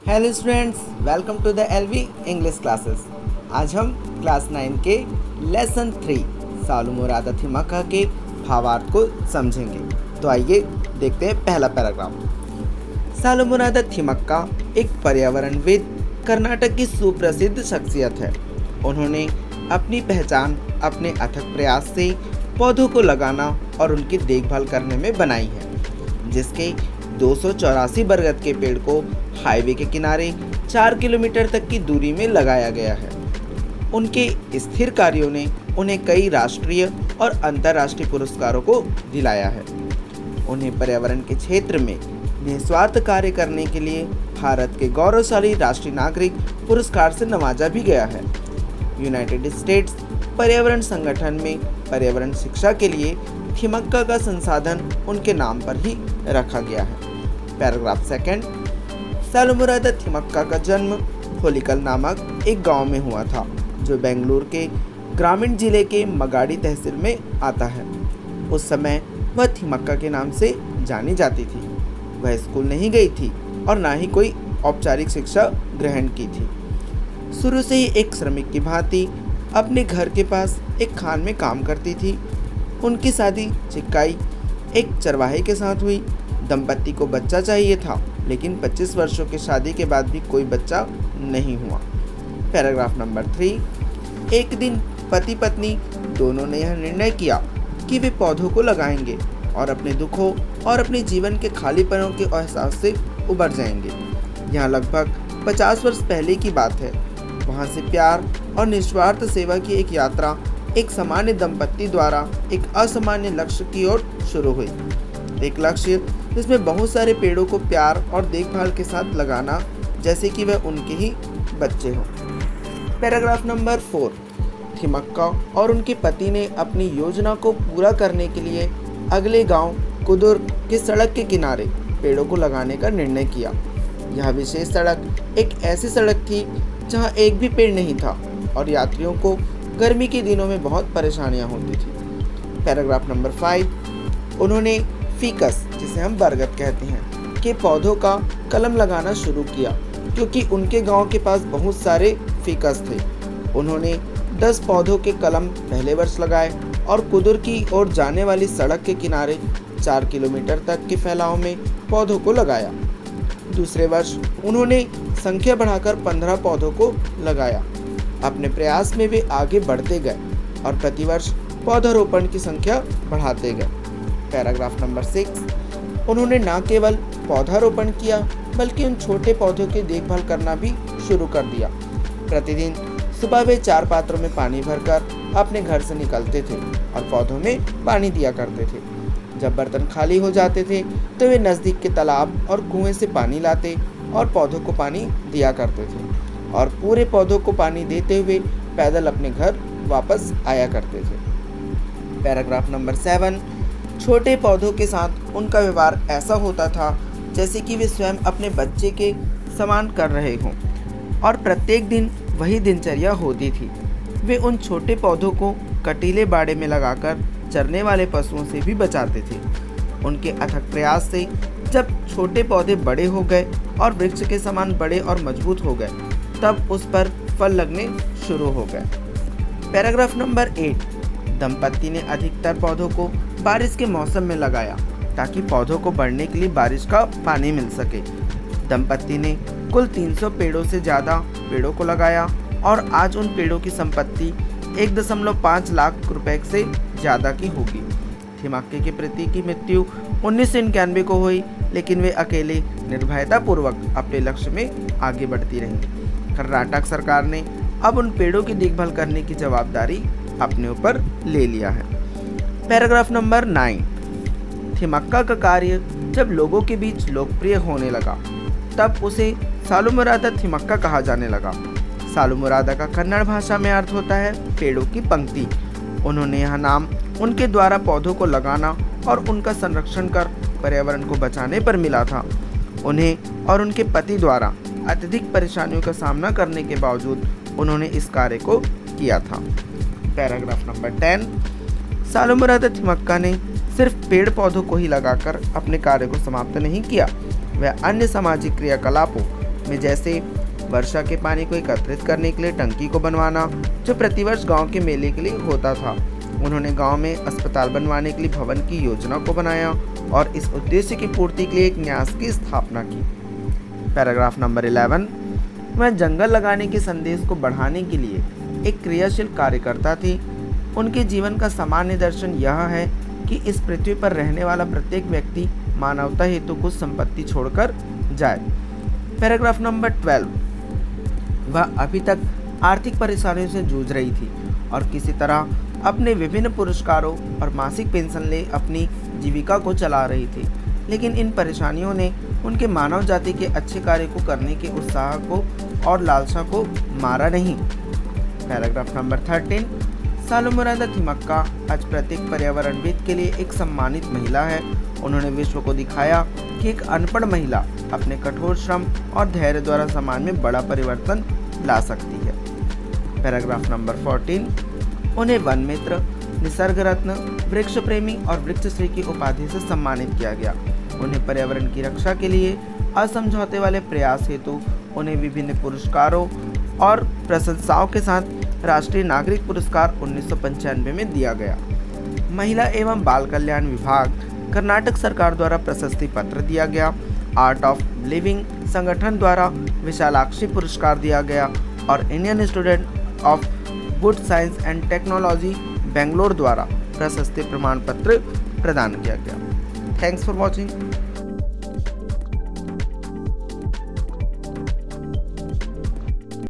Hello students, welcome to the LV English classes. आज हम class 9 के लेसन 3 सालुमुरादा थिमक्का के भावार्थ को समझेंगे। तो आइए देखते हैं पहला पैराग्राफ। सालुमुरादा थिमक्का एक पर्यावरणविद कर्नाटक की सुप्रसिद्ध शख्सियत है। उन्होंने अपनी पहचान अपने अथक प्रयास से पौधों को लगाना और उनकी देखभाल करने में बनाई है, जिसके 284 बरगद के पेड़ को हाईवे के किनारे 4 किलोमीटर तक की दूरी में लगाया गया है। उनके स्थिर कार्यों ने उन्हें कई राष्ट्रीय और अंतर्राष्ट्रीय पुरस्कारों को दिलाया है। उन्हें पर्यावरण के क्षेत्र में निस्वार्थ कार्य करने के लिए भारत के गौरवशाली राष्ट्रीय नागरिक पुरस्कार से नवाजा भी गया है। यूनाइटेड स्टेट्स पर्यावरण संगठन में पर्यावरण शिक्षा के लिए थिमक्का का संसाधन उनके नाम पर ही रखा गया है। Paragraph second. सालुमुरादा थिमक्का का जन्म होलिकल नामक एक गांव में हुआ था, जो बेंगलुरु के ग्रामीण जिले के मगाड़ी तहसील में आता है। उस समय वह थिमक्का के नाम से जानी जाती थी। वह स्कूल नहीं गई थी और ना ही कोई औपचारिक शिक्षा ग्रहण की थी। शुरू से ही एक श्रमिक की भांति अपने घर के पास एक खान में काम करती थी। उनकी शादी चिक्काई एक चरवाहे के साथ हुई। दंपति को बच्चा चाहिए था, लेकिन 25 वर्षों की शादी के बाद भी कोई बच्चा नहीं हुआ। Paragraph number 3। एक दिन पति पत्नी दोनों ने यह निर्णय किया कि वे पौधों को लगाएंगे और अपने दुखों और अपने जीवन के खालीपनों के एहसास से उबर जाएंगे। यहाँ लगभग 50 वर्ष पहले की बात है। वहाँ से प्यार और निस्वार्थ सेवा की एक यात्रा एक सामान्य दंपत्ति द्वारा एक असामान्य लक्ष्य की ओर शुरू हुई। एक लक्ष्य जिसमें बहुत सारे पेड़ों को प्यार और देखभाल के साथ लगाना, जैसे कि वह उनके ही बच्चे हों। Paragraph number 4। थिमक्का और उनके पति ने अपनी योजना को पूरा करने के लिए अगले गांव कुदुर की सड़क के किनारे पेड़ों को लगाने का निर्णय किया। यह विशेष सड़क एक ऐसी सड़क थी जहां एक भी पेड़ नहीं था और यात्रियों को गर्मी के दिनों में बहुत परेशानियां होती थी। Paragraph number 5। उन्होंने फीकस, जिसे हम बरगद कहते हैं, के पौधों का कलम लगाना शुरू किया, क्योंकि उनके गांव के पास बहुत सारे फीकस थे। उन्होंने 10 पौधों के कलम पहले वर्ष लगाए और कुदुर की ओर जाने वाली सड़क के किनारे 4 किलोमीटर तक के फैलाव में पौधों को लगाया। दूसरे वर्ष उन्होंने संख्या बढ़ाकर 15 पौधों को लगाया। अपने प्रयास में वे आगे बढ़ते गए और प्रतिवर्ष पौधारोपण की संख्या बढ़ाते गए। Paragraph number 6। उन्होंने न केवल पौधारोपण किया, बल्कि उन छोटे पौधों की देखभाल करना भी शुरू कर दिया। प्रतिदिन सुबह वे 4 पात्रों में पानी भरकर अपने घर से निकलते थे और पौधों में पानी दिया करते थे। जब बर्तन खाली हो जाते थे तो वे नज़दीक के तालाब और कुएं से पानी लाते और पौधों को पानी दिया करते थे और पूरे पौधों को पानी देते हुए पैदल अपने घर वापस आया करते थे। Paragraph number 7। छोटे पौधों के साथ उनका व्यवहार ऐसा होता था जैसे कि वे स्वयं अपने बच्चे के समान कर रहे हों और प्रत्येक दिन वही दिनचर्या होती थी। वे उन छोटे पौधों को कटीले बाड़े में लगाकर चरने वाले पशुओं से भी बचाते थे। उनके अथक प्रयास से जब छोटे पौधे बड़े हो गए और वृक्ष के समान बड़े और मजबूत हो गए, तब उस पर फल लगने शुरू हो गए। Paragraph number 8। दंपत्ति ने अधिकतर पौधों को बारिश के मौसम में लगाया ताकि पौधों को बढ़ने के लिए बारिश का पानी मिल सके। दंपत्ति ने कुल 300 पेड़ों से ज़्यादा पेड़ों को लगाया और आज उन पेड़ों की संपत्ति 1.5 लाख रुपए से ज़्यादा की होगी। थिमक्का के पति की मृत्यु 1991 को हुई, लेकिन वे अकेले निर्भयतापूर्वक अपने लक्ष्य में आगे बढ़ती रहीं। कर्नाटक सरकार ने अब उन पेड़ों की देखभाल करने की जवाबदारी अपने ऊपर ले लिया है। Paragraph number 9। थिमक्का का कार्य जब लोगों के बीच लोकप्रिय होने लगा, तब उसे सालुमुरादा थिमक्का कहा जाने लगा। सालुमुरादा का कन्नड़ भाषा में अर्थ होता है पेड़ों की पंक्ति। उन्होंने यह नाम उनके द्वारा पौधों को लगाना और उनका संरक्षण कर पर्यावरण को बचाने पर मिला था। उन्हें और उनके पति द्वारा अत्यधिक परेशानियों का सामना करने के बावजूद उन्होंने इस कार्य को किया था। Paragraph number 10। सालुमुरादा थिमक्का ने सिर्फ पेड़ पौधों को ही लगाकर अपने कार्य को समाप्त नहीं किया। वह अन्य सामाजिक क्रियाकलापों में, जैसे वर्षा के पानी को एकत्रित करने के लिए टंकी को बनवाना, जो प्रतिवर्ष गांव के मेले के लिए होता था। उन्होंने गांव में अस्पताल बनवाने के लिए भवन की योजना को बनाया और इस उद्देश्य की पूर्ति के लिए एक न्यास की स्थापना की। पैराग्राफ नंबर 11, वह जंगल लगाने के संदेश को बढ़ाने के लिए एक क्रियाशील कार्यकर्ता थी। उनके जीवन का सामान्य दर्शन यह है कि इस पृथ्वी पर रहने वाला प्रत्येक व्यक्ति मानवता हेतु कुछ संपत्ति छोड़कर जाए। पैराग्राफ नंबर 12, वह अभी तक आर्थिक परेशानियों से जूझ रही थी और किसी तरह अपने विभिन्न पुरस्कारों और मासिक पेंशन ले अपनी जीविका को चला रही थी, लेकिन इन परेशानियों ने उनके मानव जाति के अच्छे कार्य को करने के उत्साह को और लालसा को मारा नहीं। पैराग्राफ नंबर 13, सालुमरादा थिमक्का आज प्रत्येक पर्यावरणविद के लिए एक सम्मानित महिला है। उन्होंने विश्व को दिखाया कि एक अनपढ़ महिला अपने कठोर श्रम और धैर्य द्वारा समाज में बड़ा परिवर्तन ला सकती है। पैराग्राफ नंबर 14, उन्हें वन मित्र, निसर्ग रत्न, वृक्ष प्रेमी और वृक्ष श्री की उपाधि से सम्मानित किया गया। उन्हें पर्यावरण की रक्षा के लिए असमझौते वाले प्रयास हेतु उन्हें विभिन्न पुरस्कारों और प्रशंसाओं के साथ राष्ट्रीय नागरिक पुरस्कार 1995 में दिया गया। महिला एवं बाल कल्याण विभाग, कर्नाटक सरकार द्वारा प्रशस्ति पत्र दिया गया। आर्ट ऑफ लिविंग संगठन द्वारा विशालाक्षी पुरस्कार दिया गया और Indian institute of good science and technology Bangalore द्वारा प्रशस्ति प्रमाण पत्र प्रदान किया गया। Thanks for watching.